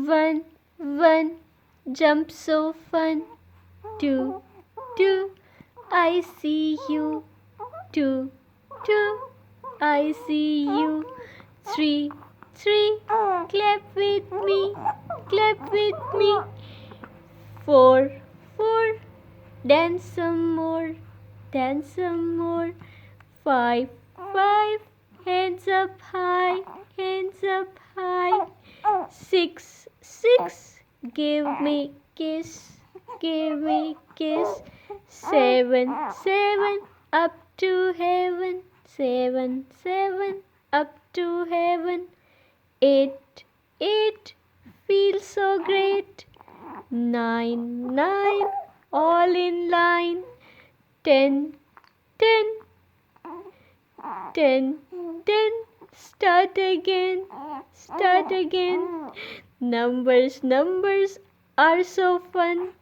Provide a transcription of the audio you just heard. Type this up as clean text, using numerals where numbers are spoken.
One, one, jump so fun. Two, two, I see you. Two, two, I see you. Three, three, clap with me, clap with me. Four, four, dance some more, dance some more. Five, five, hands up high, hands up high. Six, six, give me kiss, give me kiss. Seven, seven, up to heaven. Seven, seven, up to heaven. Eight, eight, feel so great. Nine, nine, all in line. 10, 10, 10, 10, start again, start again. Numbers, numbers are so fun.